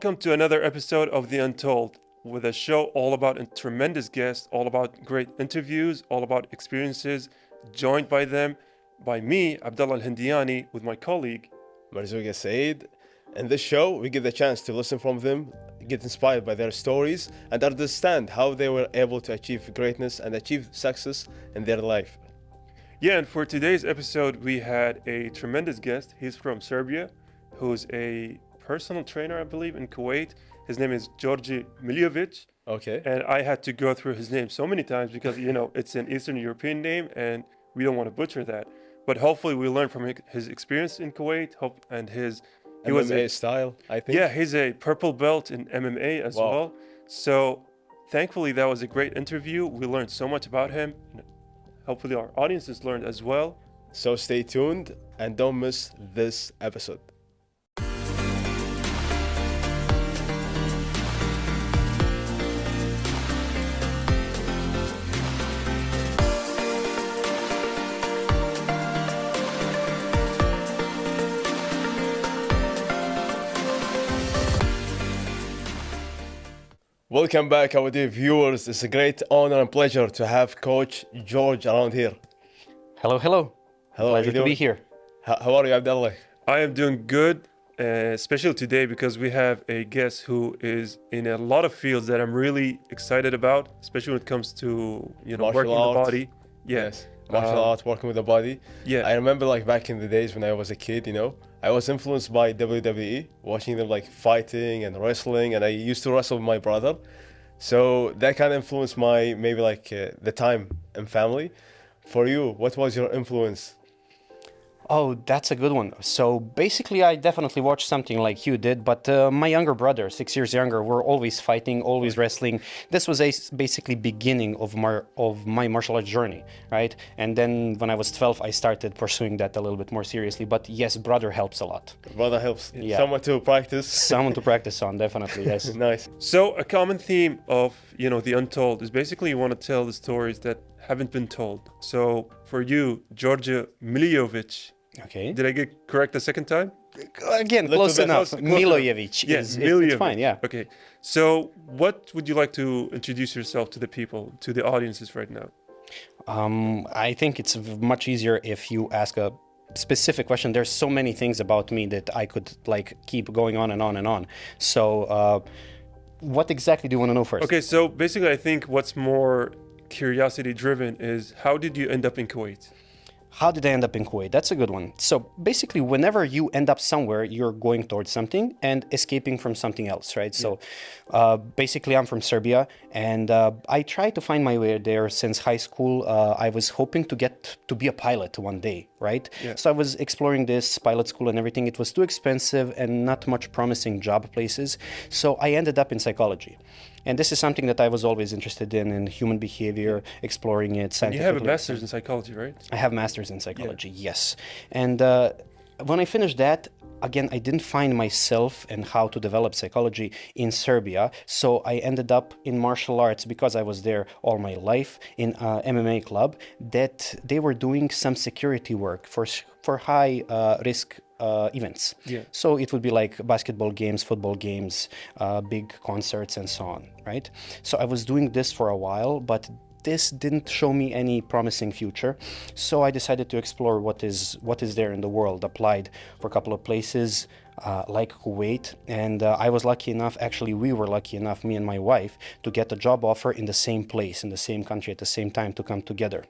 Welcome to another episode of The Untold, with a show all about a tremendous guests, all about great interviews, all about experiences, joined by them, by me, Abdullah Al-Hindiani, with my colleague. Marzuga Said. In this show, we get the chance to listen from them, get inspired by their stories, and understand how they were able to achieve greatness and achieve success in their life. Yeah, and for today's episode, we had a tremendous guest. He's from Serbia, who's a personal trainer, I believe, in Kuwait. His name is Djordje Milojevic. Okay. And I had to go through his name so many times because, it's an Eastern European name and we don't want to butcher that. But hopefully we learn from his experience in Kuwait he MMA was a style, I think. Yeah, he's a purple belt in MMA as Wow. well. So thankfully that was a great interview. We learned so much about him. Hopefully our audiences learned as well. So stay tuned and don't miss this episode. Welcome back, our dear viewers. It's a great honor and pleasure to have Coach Djordje around here. Hello. Hello, how Pleasure you to be doing? here. How are you, Abdullah? I am doing good, especially today because we have a guest who is in a lot of fields that I'm really excited about, especially when it comes to, Martial working the arts. body. Yes. Martial arts, working with the body. Yeah. I remember back in the days when I was a kid, I was influenced by WWE, watching them fighting and wrestling, and I used to wrestle with my brother. So that kind of influenced my the time and family. For you, what was your influence? Oh, that's a good one. So basically, I definitely watched something like you did, but my younger brother, 6 years younger, were always fighting, always wrestling. This was basically beginning of my martial arts journey, right? And then when I was 12, I started pursuing that a little bit more seriously. But yes, brother helps a lot. Brother helps. Yeah. Someone to practice. Someone to practice on, definitely, yes. Nice. So a common theme of, The Untold is basically you want to tell the stories that haven't been told. So for you, Djordje Milojevic, Okay. did I get correct the second time? Again, Little close bit enough. close- Milojevic. Yes, It's fine, yeah. Okay. So what would you like to introduce yourself to the people, to the audiences right now? I think it's much easier if you ask a specific question. There's so many things about me that I could keep going on and on and on. So, what exactly do you want to know first? Okay, so basically I think what's more curiosity driven is how did you end up in Kuwait? How did I end up in Kuwait? That's a good one. So basically, whenever you end up somewhere, you're going towards something and escaping from something else, right? So basically, I'm from Serbia, and I tried to find my way there since high school. I was hoping to get to be a pilot one day, right? Yeah. So I was exploring this pilot school and everything. It was too expensive and not much promising job places. So I ended up in psychology. And this is something that I was always interested in human behavior, exploring it You scientifically. have a master's in psychology, right? I have master's in psychology, yes. And when I finished that, again, I didn't find myself and how to develop psychology in Serbia. So I ended up in martial arts because I was there all my life in a MMA club that they were doing some security work for high risk events. Yeah. So it would be like basketball games, football games, big concerts, and so on, right? So I was doing this for a while, but this didn't show me any promising future. So I decided to explore what is there in the world. Applied for a couple of places like Kuwait, and I was lucky enough, actually we were lucky enough, me and my wife, to get a job offer in the same place, in the same country at the same time to come together.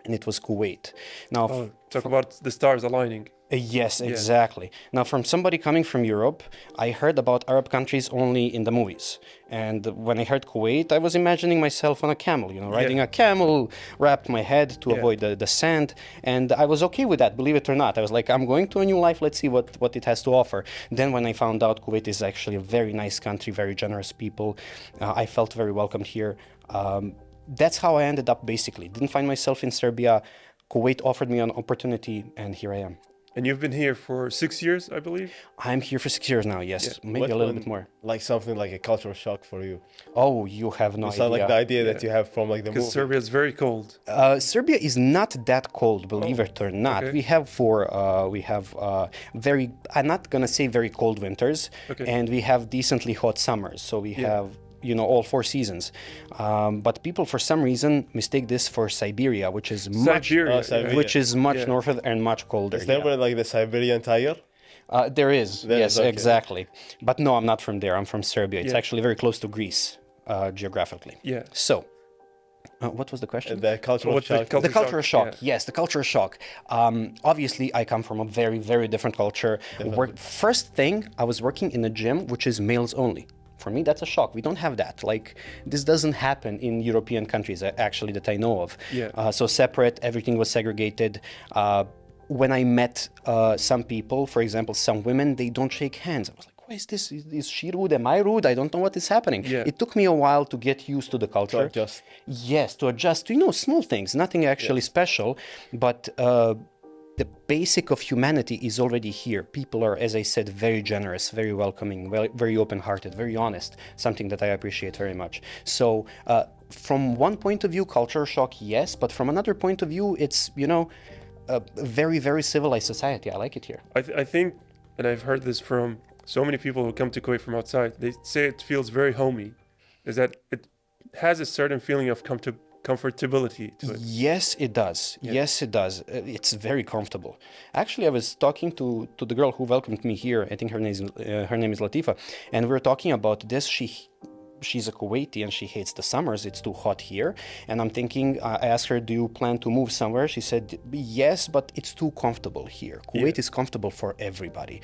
And it was Kuwait. Now, Talk about the stars aligning. Yes, exactly. Now, from somebody coming from Europe, I heard about Arab countries only in the movies. And when I heard Kuwait, I was imagining myself on a camel, riding a camel, wrapped my head to avoid the sand. And I was okay with that, believe it or not. I was like, I'm going to a new life, let's see what it has to offer. Then when I found out Kuwait is actually a very nice country, very generous people, I felt very welcomed here. That's how I ended up, basically. Didn't find myself in Serbia. Kuwait offered me an opportunity, and here I am. And you've been here for 6 years, I believe. I'm here for 6 years now. Yes, Yeah. maybe What a little one, bit more. like something like a cultural shock for you? Oh, you have no It's not like idea. the idea that Yeah. you have from like the Because movie. Serbia is very cold. Serbia is not that cold, believe Oh, it or not. okay. We have very, I'm not gonna say very cold winters, Okay. and we have decently hot summers. So we Yeah. have, you know, all 4 seasons. But people for some reason mistake this for Siberia, which is much, Siberia. Siberia. which is much Yeah. north and much colder. Is there yeah. like the Siberian Tiger? There is, There yes, is, okay. exactly. But no, I'm not from there. I'm from Serbia. It's Yeah. actually very close to Greece, geographically. Yeah. So, what was the question? The cultural What's the shock. culture The cultural shock, yeah. yes, the cultural shock. Obviously, I come from a very, very different culture. First thing, I was working in a gym which is males only. For me, that's a shock. We don't have that. Like, this doesn't happen in European countries, actually, that I know of. Yeah. So separate, everything was segregated. When I met some people, for example, some women, they don't shake hands. I was like, why is this? Is she rude? Am I rude? I don't know what is happening. Yeah. It took me a while to get used to the culture. adjust. Yes, to adjust to, you know, small things, nothing actually special, but the basic of humanity is already here. People are, as I said, very generous, very welcoming, very open-hearted, very honest, something that I appreciate very much. So from one point of view, culture shock, yes, but from another point of view, it's, you know, a very, very civilized society. I like it here. I think, and I've heard this from so many people who come to Kuwait from outside, they say it feels very homey. Is that it has a certain feeling of comfortability to it. Yes, it does. Yes, it does. It's very comfortable. Actually, I was talking to the girl who welcomed me here. I think her name is Latifa, and we were talking about this. She's a Kuwaiti and she hates the summers. It's too hot here. And I'm thinking, I asked her, do you plan to move somewhere? She said, yes, but it's too comfortable here. Kuwait is comfortable for everybody.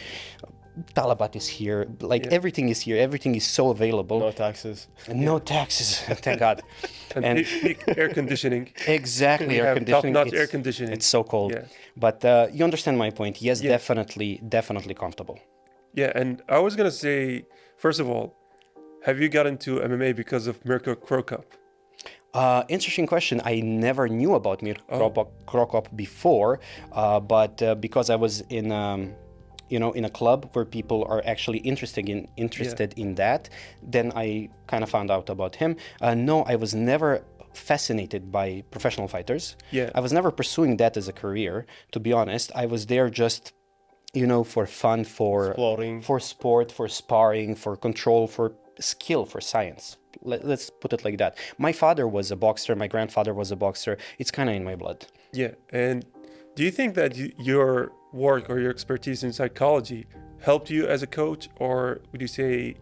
Talabat is here. Like everything is here. Everything is so available. No taxes. No taxes. Thank God. And peak air conditioning. Exactly, We air have conditioning. top-notch air conditioning. It's so cold. Yeah. But you understand my point. Yes, definitely comfortable. Yeah, and I was gonna say, first of all, have you got into MMA because of Mirko Krokop? Interesting question. I never knew about Krokop before, but because I was in, in a club where people are actually interested in that, then I kind of found out about him. No, I was never fascinated by professional fighters. Yeah. I was never pursuing that as a career, to be honest. I was there just, for fun, Exploring. for sport, for sparring, for control, for skill, for science. Let's put it like that. My father was a boxer. My grandfather was a boxer. It's kind of in my blood. Yeah, and do you think that your work or your expertise in psychology helped you as a coach, or would you say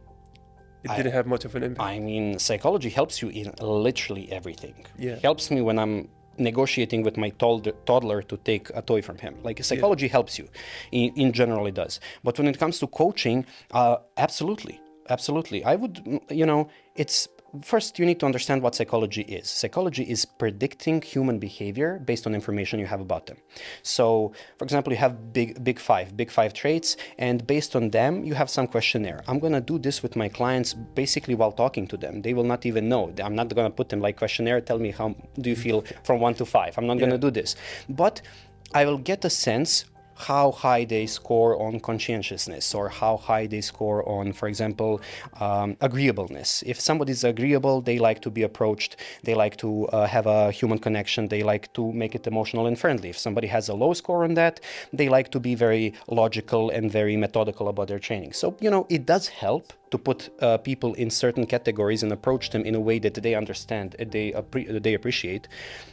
it didn't have much of an impact? I mean, psychology helps you in literally everything. Yeah. Helps me when I'm negotiating with my toddler to take a toy from him. Like, psychology helps you. In general, it does. But when it comes to coaching, absolutely. I would, it's first you need to understand what psychology is. Psychology is predicting human behavior based on information you have about them. So, for example, you have big five traits, and based on them, you have some questionnaire. I'm going to do this with my clients basically while talking to them. They will not even know. I'm not going to put them like questionnaire, tell me how do you feel from 1 to 5. I'm not going to do this. But I will get a sense how high they score on conscientiousness, or how high they score on, for example, agreeableness. If somebody's agreeable, they like to be approached, they like to have a human connection, they like to make it emotional and friendly. If somebody has a low score on that, they like to be very logical and very methodical about their training. So, it does help to put people in certain categories and approach them in a way that they understand, they appreciate.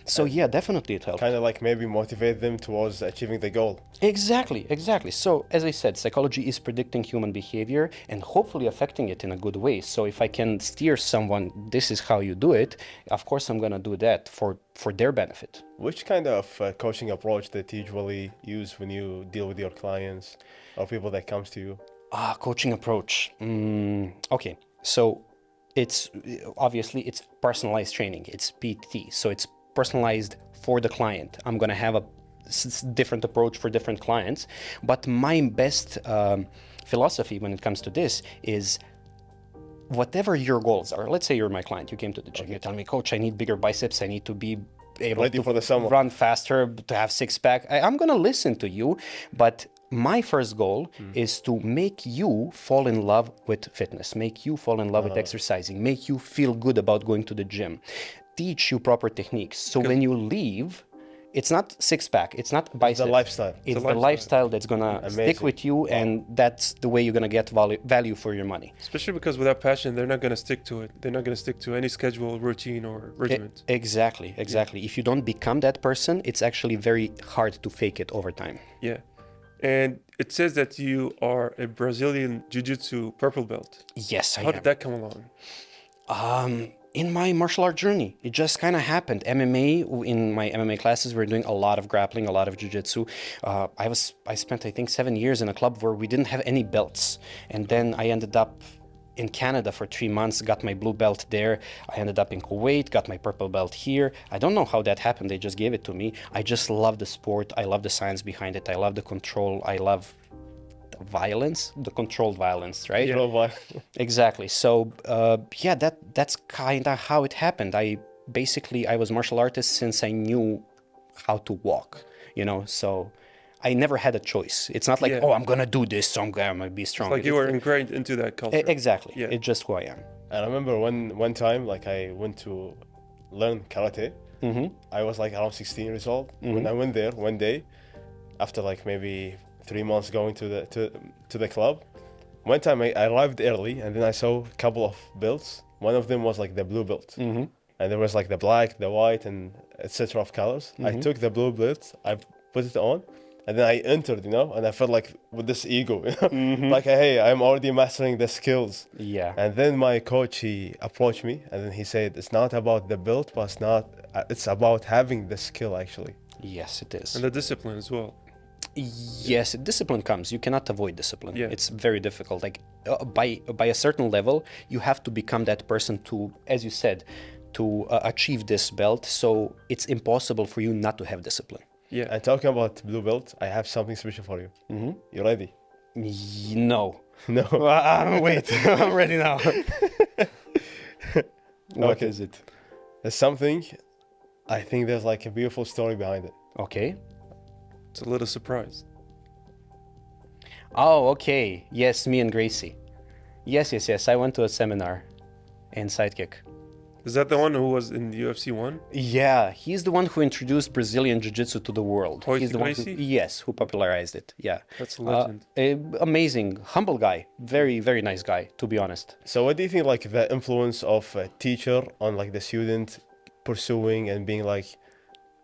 So yeah, definitely it helps. Kind of like maybe motivate them towards achieving the goal. Exactly. So as I said, psychology is predicting human behavior and hopefully affecting it in a good way. So if I can steer someone, this is how you do it, of course I'm going to do that for their benefit. Which kind of coaching approach that you usually use when you deal with your clients or people that comes to you? Coaching approach. Okay, so it's personalized training. It's PT, so it's personalized for the client. I'm gonna have a different approach for different clients, but my best philosophy when it comes to this is whatever your goals are. Let's say you're my client. You came to the gym. You tell me, Coach, I need bigger biceps. I need to be able Ready to for the summer. run faster, to have six pack. I'm gonna listen to you, but my first goal is to make you fall in love with fitness, make you fall in love with exercising, make you feel good about going to the gym, teach you proper techniques. So when you leave, it's not six pack, it's not biceps. The lifestyle. It's the lifestyle that's gonna stick Amazing. with you, and that's the way you're gonna get value for your money. Especially because without passion, they're not going to stick to it. They're not going to stick to any schedule, routine, or regimen. Exactly. If you don't become that person, it's actually very hard to fake it over time. Yeah. And it says that you are a Brazilian Jiu-Jitsu purple belt. Yes, I How am. did that come along? In my martial art journey, it just kind of happened. MMA, in my MMA classes, we're doing a lot of grappling, a lot of jiu-jitsu. I spent, I think, 7 years in a club where we didn't have any belts. And then I ended up in Canada for 3 months, got my blue belt there. I ended up in Kuwait, got my purple belt here. I don't know how that happened. They just gave it to me. I just love the sport. I love the science behind it. I love the control. I love violence, the controlled violence, right? You know why? Exactly. So yeah, that's kind of how it happened. I was martial artist since I knew how to walk, so I never had a choice. It's not like, Yeah. oh, I'm gonna do this, so I'm gonna be strong. Like you were ingrained into that culture. Exactly. Yeah. It's just who I am. I remember one time, like I went to learn karate. I was like around 16 years old. When I went there one day, after like maybe 3 months going to the club, one time I arrived early and then I saw a couple of belts. One of them was like the blue belt, and there was like the black, the white, and etc. of colors. I took the blue belt, I put it on, and then I entered, and I felt like with this ego, like, hey, I'm already mastering the skills. Yeah. And then my coach, he approached me and then he said, it's not about the belt, but it's about having the skill actually. Yes, it is. And the discipline as well. Yes, discipline comes. You cannot avoid discipline. Yeah. It's very difficult. Like by a certain level, you have to become that person to, as you said, to achieve this belt. So it's impossible for you not to have discipline. Yeah. And talking about blue belt, I have something special for you. You ready? No. No. Wait, I'm ready now. What Okay. is it? There's something, I think there's like a beautiful story behind it. Okay. It's a little surprise. Oh, okay. Yes, me and Gracie. Yes. I went to a seminar in Sidekick. Is that the one who was in the UFC 1? Yeah, he's the one who introduced Brazilian Jiu-Jitsu to the world. Royce He's the one who, Gracie? yes, who popularized it. Yeah. That's a legend. Amazing, humble guy. Very, very nice guy, to be honest. So what do you think like the influence of a teacher on like the student pursuing and being like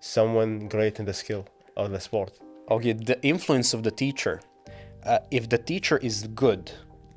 someone great in the skill of the sport? Okay, the influence of the teacher. If the teacher is good,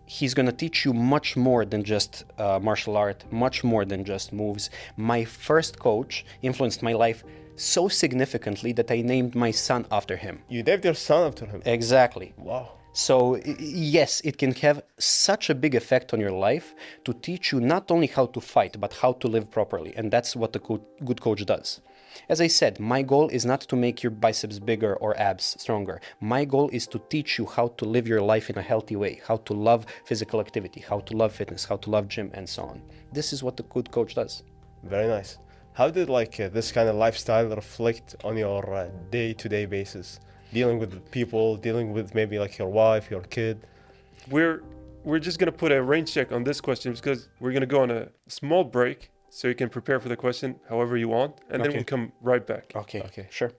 he's going to teach you much more than just martial art, much more than just moves. My first coach influenced my life so significantly that I named my son after him. You named your son after him. Exactly. Wow. So yes, it can have such a big effect on your life to teach you not only how to fight, but how to live properly. And that's what a good coach does. As I said, my goal is not to make your biceps bigger or abs stronger. My goal is to teach you how to live your life in a healthy way, how to love physical activity, how to love fitness, how to love gym, and so on. This is what a good coach does. Very nice. How did like this kind of lifestyle reflect on your day-to-day basis? Dealing with people, dealing with maybe like your wife, your kid. We're just gonna put a rain check on this question because we're gonna go on a small break so you can prepare for the question however you want, and then Okay. we'll come right back. Okay, sure.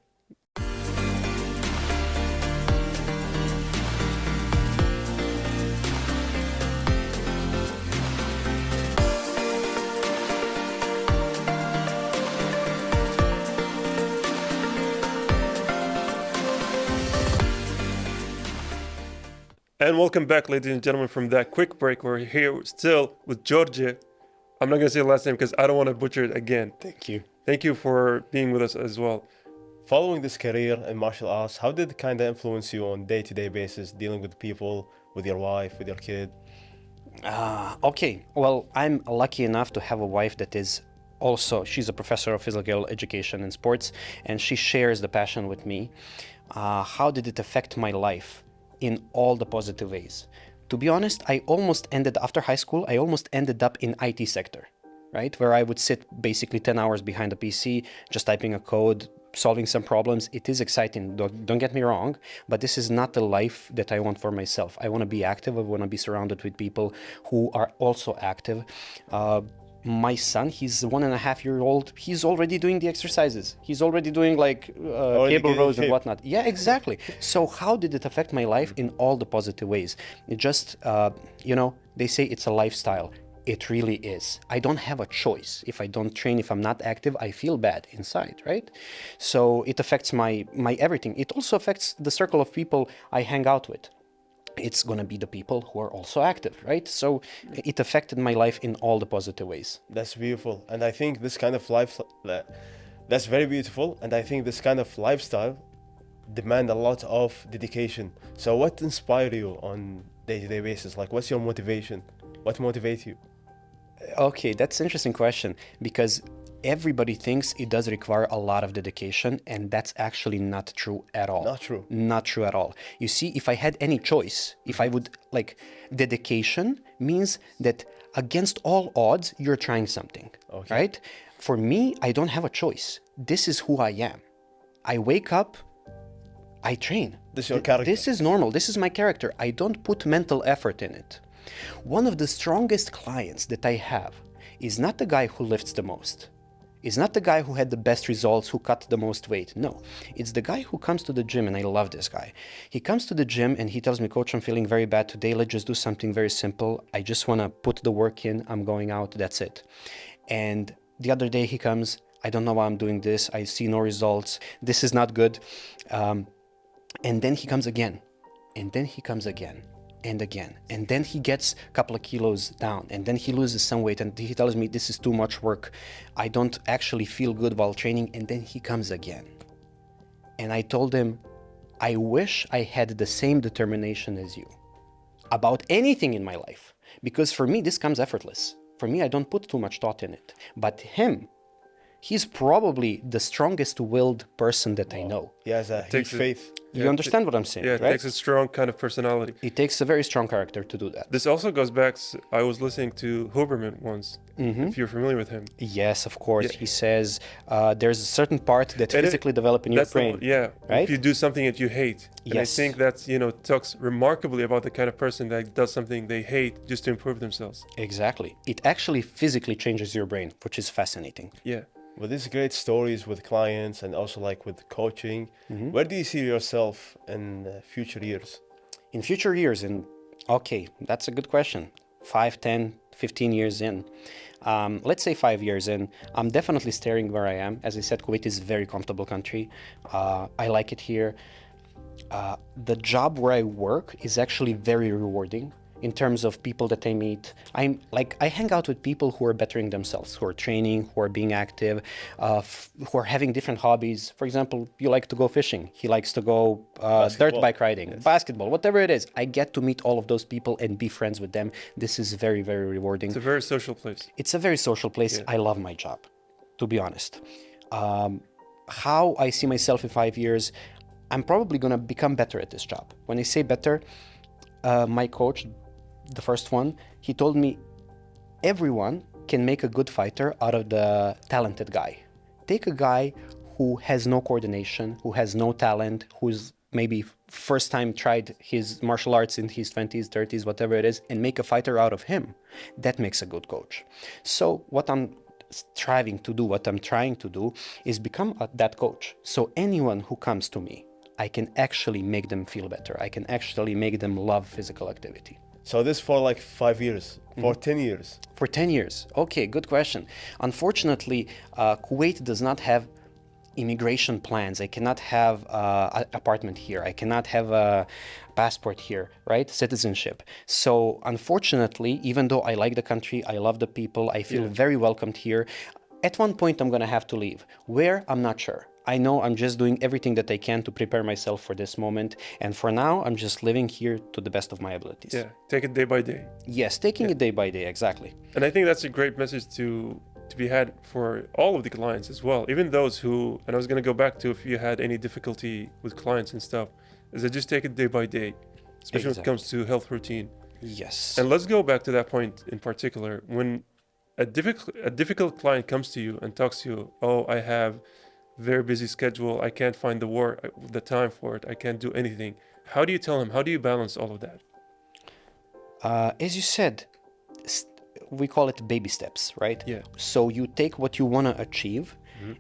And welcome back, ladies and gentlemen, from that quick break. We're here still with Djordje. I'm not gonna say the last name because I don't want to butcher it again. Thank you. Thank you for being with us as well. Following this career in martial arts, how did it kind of influence you on day-to-day basis, dealing with people, with your wife, with your kid? Okay, well, I'm lucky enough to have a wife that is also, she's a professor of physical education and sports, and she shares the passion with me. How did it affect my life in all the positive ways? To be honest, after high school, I almost ended up in IT sector. right? Where I would sit basically 10 hours behind a PC, just typing a code, solving some problems. It is exciting, don't get me wrong, but this is not the life that I want for myself. I want to be active. I want to be surrounded with people who are also active. My son, he's 1.5 years old. He's already doing the exercises. He's already doing like cable getting rows and shape. whatnot. Yeah, exactly. So how did it affect my life in all the positive ways? It just, they say it's a lifestyle. It really is. I don't have a choice. If I don't train, if I'm not active, I feel bad inside, right? So it affects my everything. It also affects the circle of people I hang out with. It's going to be the people who are also active, right? So it affected my life in all the positive ways. That's beautiful. And I think this kind of life, that's very beautiful. And I think this kind of lifestyle demand a lot of dedication. So what inspires you on day-to-day basis? Like, what's your motivation? What motivates you? Okay, that's an interesting question because everybody thinks it does require a lot of dedication, and that's actually not true at all. Not true. Not true at all. You see, if I had any choice, if I would dedication means that against all odds, you're trying something, Okay. right? For me, I don't have a choice. This is who I am. I wake up, I train. This is your character. This is normal. This is my character. I don't put mental effort in it. One of the strongest clients that I have is not the guy who lifts the most. Is not the guy who had the best results, who cut the most weight. No, it's the guy who comes to the gym, and I love this guy. He comes to the gym and he tells me, Coach, I'm feeling very bad today. Let's just do something very simple. I just want to put the work in. I'm going out. That's it. And the other day he comes, I don't know why I'm doing this. I see no results. This is not good. And then he comes again. And then he comes again. And again, and then he gets a couple of kilos down, and then he loses some weight, and he tells me this is too much work. I don't actually feel good while training, and then he comes again. And I told him, I wish I had the same determination as you about anything in my life, because for me, this comes effortless. For me, I don't put too much thought in it. But him, he's probably the strongest willed person that I know. He has a huge Takes it- faith. You understand what I'm saying, Yeah, it right? takes a strong kind of personality. It takes a very strong character to do that. This also goes back. I was listening to Huberman once. If you're familiar with him. Yes, of course. Yeah. He says there's a certain part that And it- physically develop in your That's the brain. one, yeah. right? If you do something that you hate, and I Yes. think that's talks remarkably about the kind of person that does something they hate just to improve themselves. Exactly. It actually physically changes your brain, which is fascinating. Yeah. With these great stories with clients and also like with coaching, where do you see yourself in future years? In future years, okay, that's a good question. 5, 10, 15 years in. Let's say 5 years in, I'm definitely staying where I am. As I said, Kuwait is a very comfortable country. I like it here. The job where I work is actually very rewarding in terms of people that I meet. I hang out with people who are bettering themselves, who are training, who are being active, who are having different hobbies. For example, you like to go fishing. He likes to go dirt Basketball. bike riding, basketball, whatever it is. I get to meet all of those people and be friends with them. This is very, very rewarding. It's a very social place. It's a very social place. Yeah. I love my job, to be honest. How I see myself in 5 years, I'm probably going to become better at this job. When I say better, my coach, the first one, he told me everyone can make a good fighter out of the talented guy. Take a guy who has no coordination, who has no talent, who's maybe first time tried his martial arts in his 20s, 30s, whatever it is, and make a fighter out of him. That makes a good coach. So what I'm striving to do, what I'm trying to do is become that coach. So anyone who comes to me, I can actually make them feel better. I can actually make them love physical activity. So this for like 5 years, for 10 years. For 10 years. Okay, good question. Unfortunately, Kuwait does not have immigration plans. I cannot have an apartment here. I cannot have a passport here, right? Citizenship. So unfortunately, even though I like the country, I love the people, I feel very welcomed here, at one point I'm gonna have to leave. Where? I'm not sure. I know I'm just doing everything that I can to prepare myself for this moment. And for now, I'm just living here to the best of my abilities. Yeah. Take it day by day. Yes, taking it day by day, exactly. And I think that's a great message to be had for all of the clients as well. Even those who, and I was going to go back to if you had any difficulty with clients and stuff, is that just take it day by day, especially when it Exactly. comes to health routine. Yes. And let's go back to that point in particular. When a difficult client comes to you and talks to you, oh, I have very busy schedule, I can't find the time for it, I can't do anything. How do you tell him? How do you balance all of that? As you said, we call it baby steps, right? Yeah. So you take what you want to achieve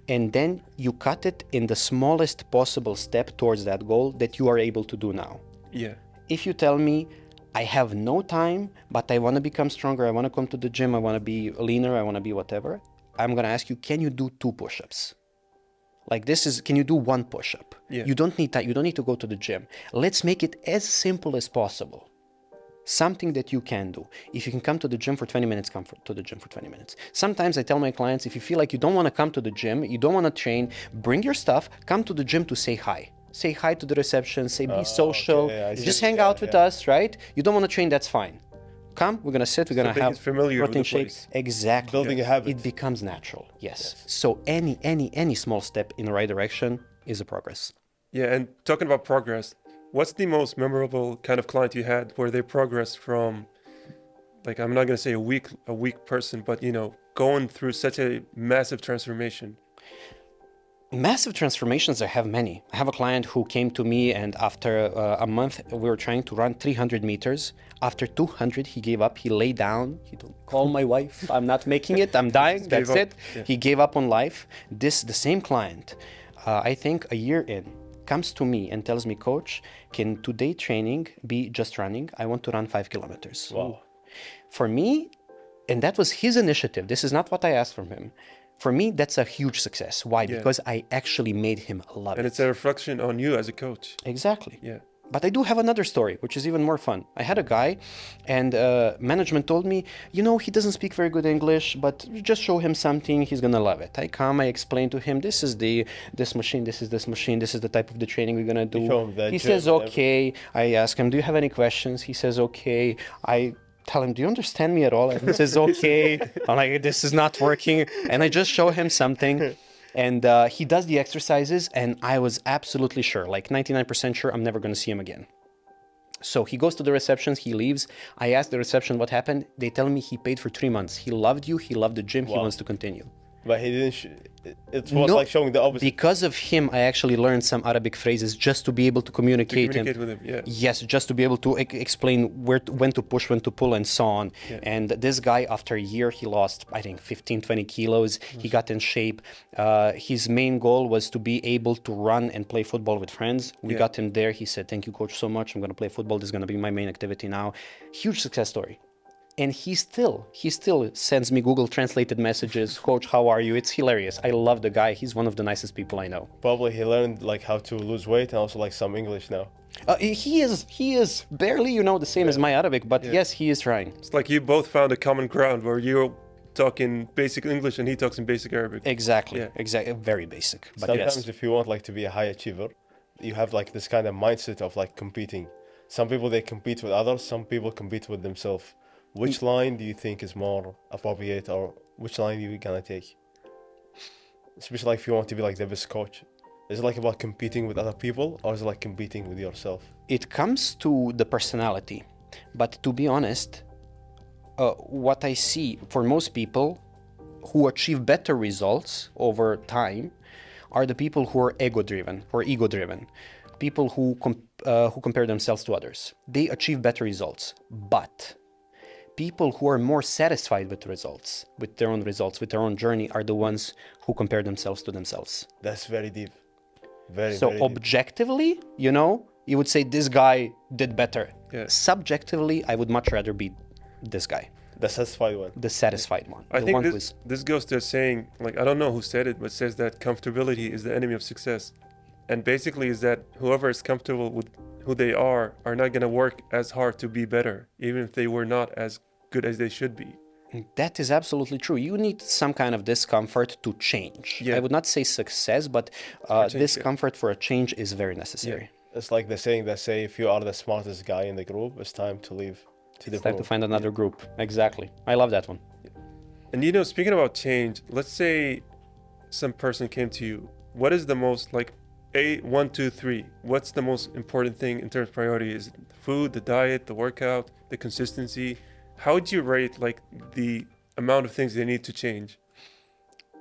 and then you cut it in the smallest possible step towards that goal that you are able to do now. Yeah. If you tell me, I have no time, but I want to become stronger, I want to come to the gym, I want to be leaner, I want to be whatever, I'm going to ask you, can you do 2 push-ups? Like can you do 1 push-up? Yeah. You don't need that. You don't need to go to the gym. Let's make it as simple as possible. Something that you can do. If you can come to the gym for 20 minutes, come to the gym for 20 minutes. Sometimes I tell my clients, if you feel like you don't want to come to the gym, you don't want to train, bring your stuff, come to the gym to say hi. Say hi to the reception, say be social, okay, I see. just hang Yeah, out with us, right? You don't want to train, that's fine. Come, we're gonna sit, we're gonna make have it familiar with protein the shake. place. Exactly. Building a habit. It becomes natural, yes. So any small step in the right direction is a progress. Yeah, and talking about progress, what's the most memorable kind of client you had where they progressed from, like, I'm not gonna say a weak person, but going through such a massive transformation? Massive transformations, I have many. I have a client who came to me and after a month we were trying to run 300 meters. After 200 he gave up, he lay down, he told, call my wife, I'm not making it, I'm dying, that's up. it. Yeah. He gave up on life. The same client, I think a year in, comes to me and tells me, coach, can today training be just running? I want to run 5 kilometers. Wow. For me, and that was his initiative, this is not what I asked from him. For me, that's a huge success. Why? Yeah. Because I actually made him love And it. it's a reflection on you as a coach. Exactly. Yeah. But I do have another story, which is even more fun. I had a guy, and management told me, he doesn't speak very good English, but just show him something, he's gonna love it. I come, I explain to him, this is this machine, this is the type of the training we're gonna do. show him the He gym says, and okay. I ask him, do you have any questions? He says, okay. I tell him, do you understand me at all? And he says, okay. I'm like, this is not working. And I just show him something. And he does the exercises, and I was absolutely sure, like 99% sure, I'm never going to see him again. So he goes to the receptions, he leaves. I ask the reception what happened. They tell me he paid for 3 months. He loved you, he loved the gym, he wants to continue. But he didn't. It was like showing the opposite. Because of him, I actually learned some Arabic phrases just to be able to communicate. Communicate with him, yeah. Yes, just to be able to explain when to push, when to pull, and so on. Yeah. And this guy, after a year, he lost, I think, 15, 20 kilos. He got in shape. His main goal was to be able to run and play football with friends. We Yeah. got him there. He said, thank you, coach, so much. I'm going to play football. This is going to be my main activity now. Huge success story. And he still sends me Google translated messages. Coach, how are you? It's hilarious. I love the guy. He's one of the nicest people I know. Probably he learned like how to lose weight and also like some English now. He is barely, the same as my Arabic, but yes, he is trying. It's like you both found a common ground where you're talking basic English and he talks in basic Arabic. Exactly. Yeah. Exactly. Very basic. But Sometimes yes. if you want like to be a high achiever, you have like this kind of mindset of like competing. Some people they compete with others, some people compete with themselves. Which line do you think is more appropriate, or which line you gonna take? Especially like if you want to be like the best coach. Is it like about competing with other people, or is it like competing with yourself? It comes to the personality. But to be honest, what I see for most people who achieve better results over time are the people who are ego-driven or ego-driven. People who compare themselves to others. They achieve better results. But people who are more satisfied with the results, with their own journey, are the ones who compare themselves to themselves. That's very deep. Very, So very deep. objectively, you would say this guy did better. Yeah. Subjectively, I would much rather be this guy, The satisfied one. the satisfied one. I the think one this goes to saying, like, I don't know who said it, but says that comfortability is the enemy of success. And basically is that whoever is comfortable with who they are not going to work as hard to be better, even if they were not as good as they should be. That is absolutely true. You need some kind of discomfort to change. Yeah. I would not say success, but change, discomfort for a change is very necessary. It's like the saying that say if you are the smartest guy in the group, it's time to leave to the It's time to group. find another group. Exactly. I love that one. And speaking about change, let's say some person came to you. What is the most, like, 1, 2, 3? What's the most important thing in terms of priority? Is it the food, the diet, the workout, the consistency? How would you rate like the amount of things they need to change?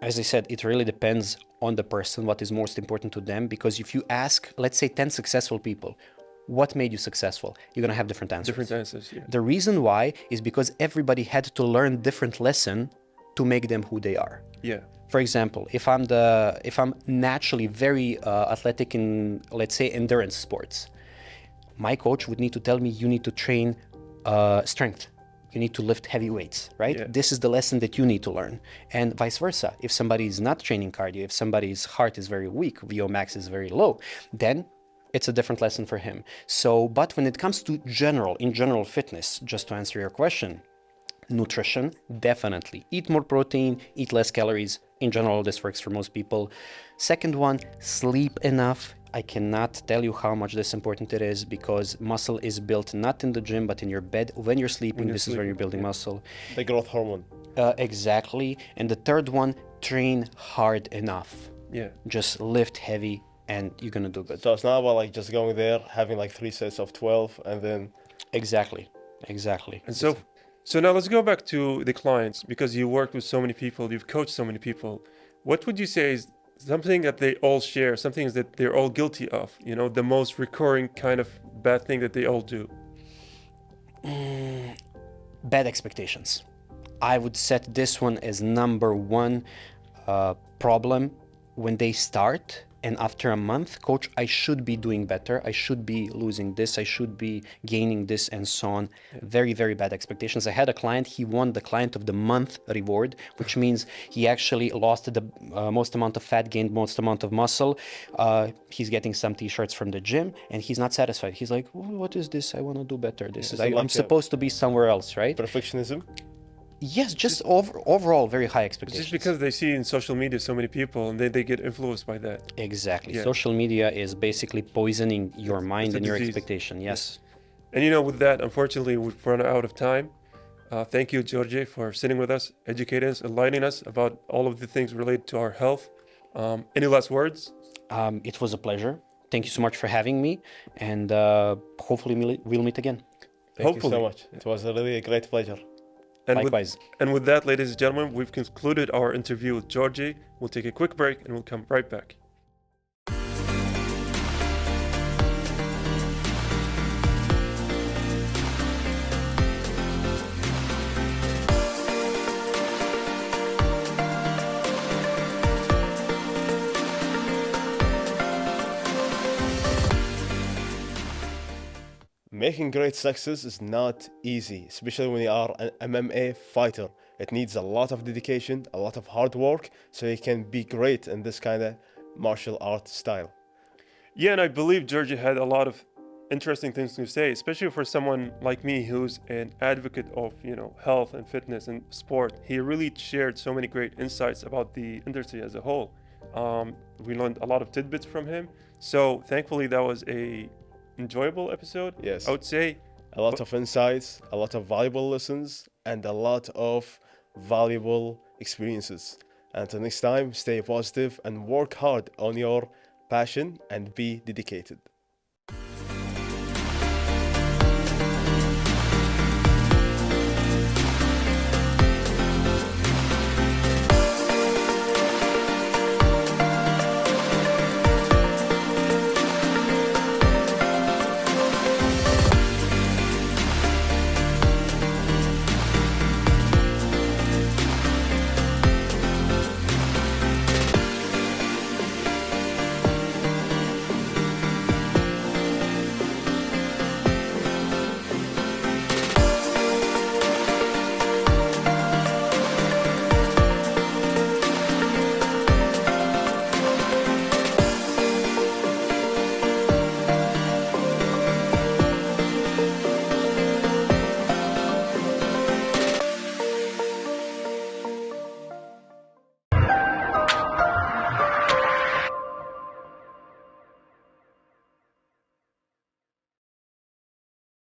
As I said, it really depends on the person, what is most important to them. Because if you ask, let's say, 10 successful people, what made you successful? You're going to have different answers. Different answers, yeah. The reason why is because everybody had to learn different lesson to make them who they are. Yeah. For example, if I'm naturally very athletic in, let's say, endurance sports, my coach would need to tell me, you need to train strength. You need to lift heavy weights, right? Yeah. This is the lesson that you need to learn. And vice versa. If somebody is not training cardio, if somebody's heart is very weak, VO max is very low, then it's a different lesson for him. So, but when it comes to in general fitness, just to answer your question, nutrition, definitely. Eat more protein, eat less calories. In general, this works for most people. Second one, sleep enough. I cannot tell you how much this important it is, because muscle is built not in the gym, but in your bed. When you're sleeping, this is where you're building muscle. The growth hormone. Exactly. And the third one, train hard enough. Yeah. Just lift heavy and you're going to do good. So it's not about like just going there, having like 3 sets of 12 and then... Exactly. And so now let's go back to the clients, because you worked with so many people, you've coached so many people. What would you say is something that they all share, something that they're all guilty of, you know, the most recurring kind of bad thing that they all do? Bad expectations. I would set this one as number one problem when they start. And after a month, coach, I should be doing better. I should be losing this. I should be gaining this, and so on. Very, very bad expectations. I had a client, he won the Client of the Month reward, which means he actually lost the most amount of fat, gained most amount of muscle. He's getting some t-shirts from the gym and he's not satisfied. He's like, what is this? I want to do better. I'm supposed to be somewhere else, right? Perfectionism? Yes, just overall very high expectations. Just because they see in social media so many people and they get influenced by that. Exactly. Yeah. Social media is basically poisoning your mind and your disease. expectation. Yes. And you know, with that, unfortunately, we've run out of time. Thank you, Djordje, for sitting with us, educating us, enlightening us about all of the things related to our health. Any last words? It was a pleasure. Thank you so much for having me, and hopefully we'll meet again. Thank you so much. It was really a great pleasure. And Likewise. With that, ladies and gentlemen, we've concluded our interview with Djordje. We'll take a quick break and we'll come right back. Making great success is not easy, especially when you are an MMA fighter. It needs a lot of dedication, a lot of hard work, so you can be great in this kind of martial art style. Yeah, and I believe Djordje had a lot of interesting things to say, especially for someone like me who's an advocate of, you know, health and fitness and sport. He really shared so many great insights about the industry as a whole. We learned a lot of tidbits from him. So thankfully that was a enjoyable episode. Yes. I would say A lot of insights, a lot of valuable lessons, and a lot of valuable experiences. Until next time, stay positive and work hard on your passion and be dedicated.